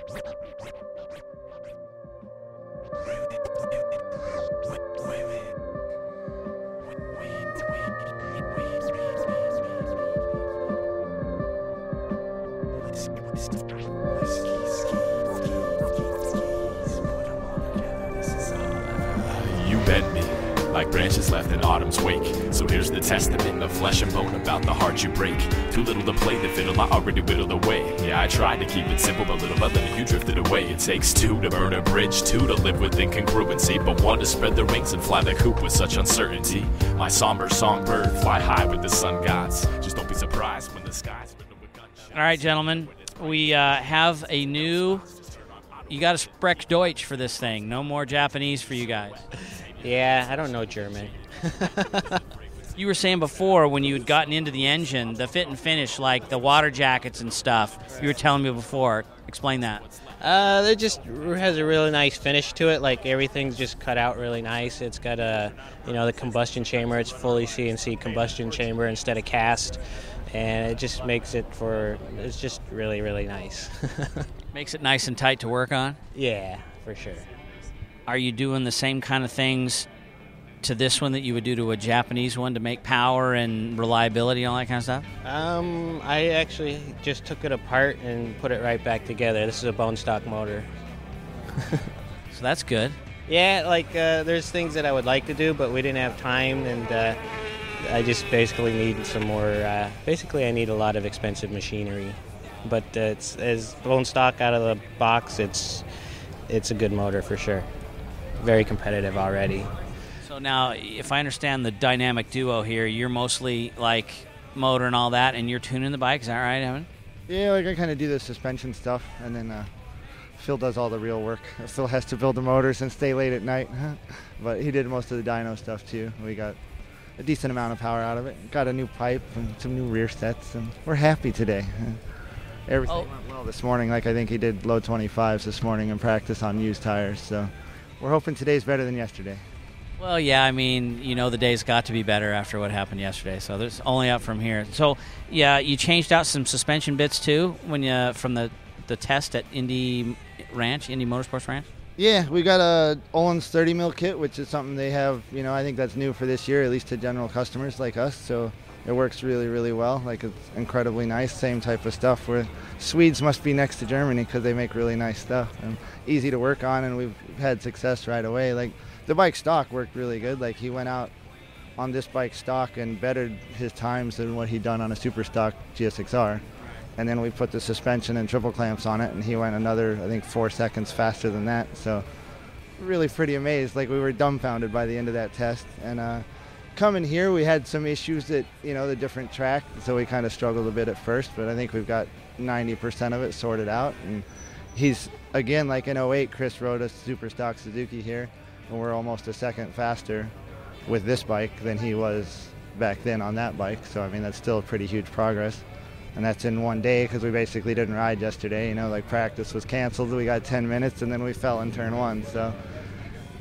You bend me like branches left in autumn's wake. So here's the testament of flesh and bone about the heart you break. Too little to play the fiddle, I already whittled away. Yeah, I tried to keep it simple, but little by little you drifted away. It takes two to burn a bridge, two to live with incongruency, but one to spread their wings and fly the coop with such uncertainty. My somber songbird, fly high with the sun gods. Just don't be surprised when the skies riddle with gunshots. All right, gentlemen, we have a new... You got to sprech Deutsch for this thing. No more Japanese for you guys. Yeah, I don't know German. You were saying before when you had gotten into the engine, the fit and finish, like the water jackets and stuff, you were telling me before. Explain that. It just has a really nice finish to it. Like everything's just cut out really nice. It's got the combustion chamber. It's fully CNC combustion chamber instead of cast. And it just makes it's just really, really nice. Makes it nice and tight to work on? Yeah, for sure. Are you doing the same kind of things to this one that you would do to a Japanese one to make power and reliability and all that kind of stuff? I actually just took it apart and put it right back together. This is a bone stock motor. So that's good. Yeah, there's things that I would like to do, but we didn't have time, and I just basically need some more. I need a lot of expensive machinery, but it's as bone stock out of the box. It's a good motor for sure. Very competitive already. So now, if I understand the dynamic duo here, you're mostly like motor and all that, and you're tuning the bike. Is that right, Evan? Yeah, I kind of do the suspension stuff, and then Phil does all the real work. Phil has to build the motors and stay late at night, but he did most of the dyno stuff too. We got a decent amount of power out of it. Got a new pipe and some new rear sets, and we're happy today. Everything went well this morning. I think he did low 25s this morning in practice on used tires, so we're hoping today's better than yesterday. Well, yeah, the day's got to be better after what happened yesterday, so there's only up from here. So, yeah, you changed out some suspension bits too from the test at Indy Motorsports Ranch? Yeah, we got a Olin's 30 mil kit, which is something they have, I think that's new for this year, at least to general customers like us. So it works really, really well. It's incredibly nice, same type of stuff. Where Swedes must be next to Germany because they make really nice stuff and easy to work on, and we've had success right away. The bike stock worked really good. He went out on this bike stock and bettered his times than what he'd done on a super stock GSX-R. And then we put the suspension and triple clamps on it, and he went another, 4 seconds faster than that. So really pretty amazed. We were dumbfounded by the end of that test. And coming here, we had some issues at, the different track, so we kind of struggled a bit at first, but I think we've got 90% of it sorted out. And he's, again, in 08, Chris rode a super stock Suzuki here, and we're almost a second faster with this bike than he was back then on that bike. So, that's still a pretty huge progress. And that's in one day because we basically didn't ride yesterday. Practice was canceled. We got 10 minutes, and then we fell in turn one. So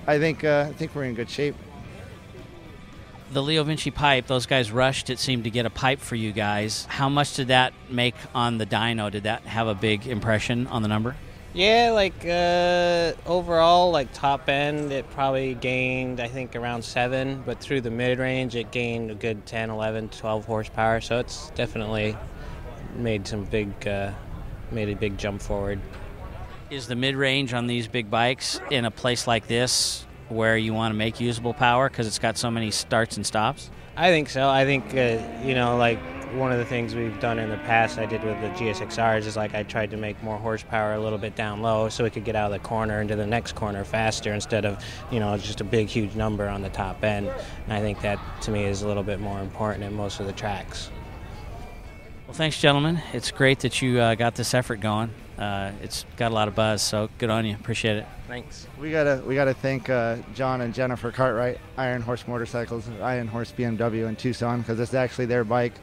I think we're in good shape. The Leo Vinci pipe, those guys rushed, it seemed, to get a pipe for you guys. How much did that make on the dyno? Did that have a big impression on the number? Yeah, overall, top end, it probably gained, I think, around 7. But through the mid-range, it gained a good 10, 11, 12 horsepower. So it's definitely made a big jump forward. Is the mid-range on these big bikes in a place like this where you want to make usable power because it's got so many starts and stops? I think so. I think, one of the things we've done in the past I did with the GSX-Rs is I tried to make more horsepower a little bit down low so we could get out of the corner into the next corner faster instead of, just a big, huge number on the top end. And I think that, to me, is a little bit more important in most of the tracks. Well, thanks, gentlemen. It's great that you got this effort going. It's got a lot of buzz, so good on you. Appreciate it. Thanks. We gotta thank John and Jennifer Cartwright, Iron Horse Motorcycles, Iron Horse BMW in Tucson, because it's actually their bike,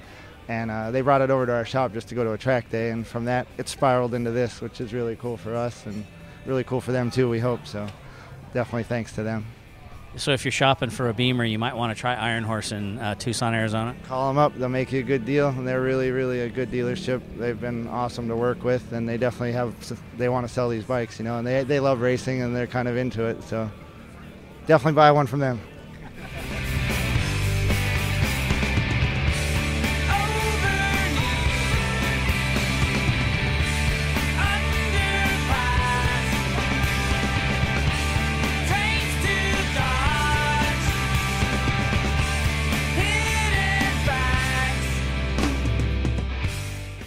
and they brought it over to our shop just to go to a track day, and from that it spiraled into this, which is really cool for us and really cool for them too, we hope. So definitely thanks to them. So if you're shopping for a Beamer, you might want to try Iron Horse in Tucson, Arizona. Call them up; they'll make you a good deal, and they're really, really a good dealership. They've been awesome to work with, and they definitely they want to sell these bikes, and they love racing, and they're kind of into it. So definitely buy one from them.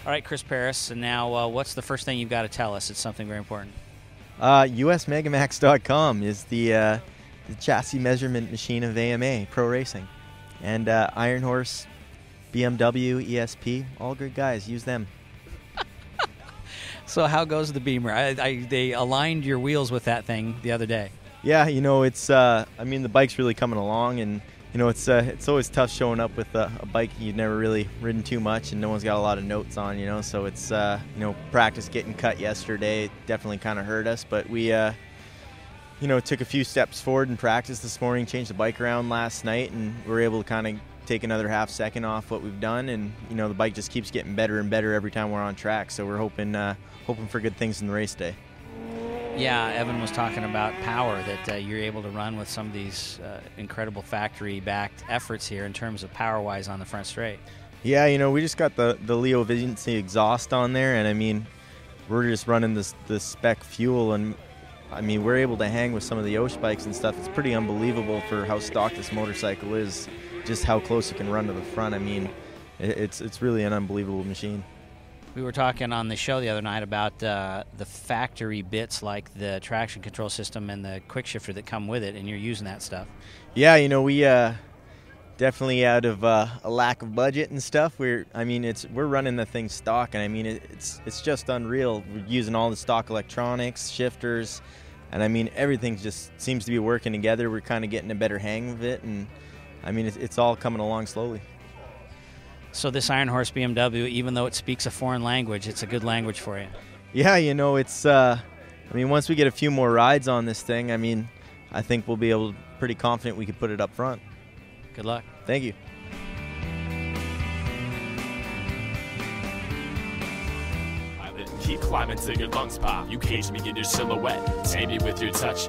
All right, Chris Peris, and now what's the first thing you've got to tell us? It's something very important. USMegamax.com is the chassis measurement machine of AMA Pro Racing. And Iron Horse, BMW, ESP, all good guys. Use them. So how goes the Beamer? They aligned your wheels with that thing the other day. Yeah, it's, I mean, the bike's really coming along, and it's always tough showing up with a bike you've never really ridden too much and no one's got a lot of notes on, so it's, practice getting cut yesterday definitely kind of hurt us, but we, took a few steps forward in practice this morning, changed the bike around last night, and we were able to kind of take another half second off what we've done, and, the bike just keeps getting better and better every time we're on track, so we're hoping for good things in the race day. Yeah, Evan was talking about power, that you're able to run with some of these incredible factory-backed efforts here in terms of power-wise on the front straight. Yeah, we just got the Leo Vigency exhaust on there, and I mean, we're just running this spec fuel, and I mean, we're able to hang with some of the Osh bikes and stuff. It's pretty unbelievable for how stock this motorcycle is, just how close it can run to the front. I mean, it's really an unbelievable machine. We were talking on the show the other night about the factory bits like the traction control system and the quick shifter that come with it, and you're using that stuff. Yeah, we definitely out of a lack of budget and stuff. We're running the thing stock, and I mean it's just unreal. We're using all the stock electronics, shifters, and I mean everything just seems to be working together. We're kind of getting a better hang of it, and I mean it's all coming along slowly. So this Iron Horse BMW, even though it speaks a foreign language, it's a good language for you. Yeah, it's, once we get a few more rides on this thing, I think we'll be pretty confident we could put it up front. Good luck. Thank you. Keep climbing till your lungs pop. You cage me in your silhouette. Tame me with your touch.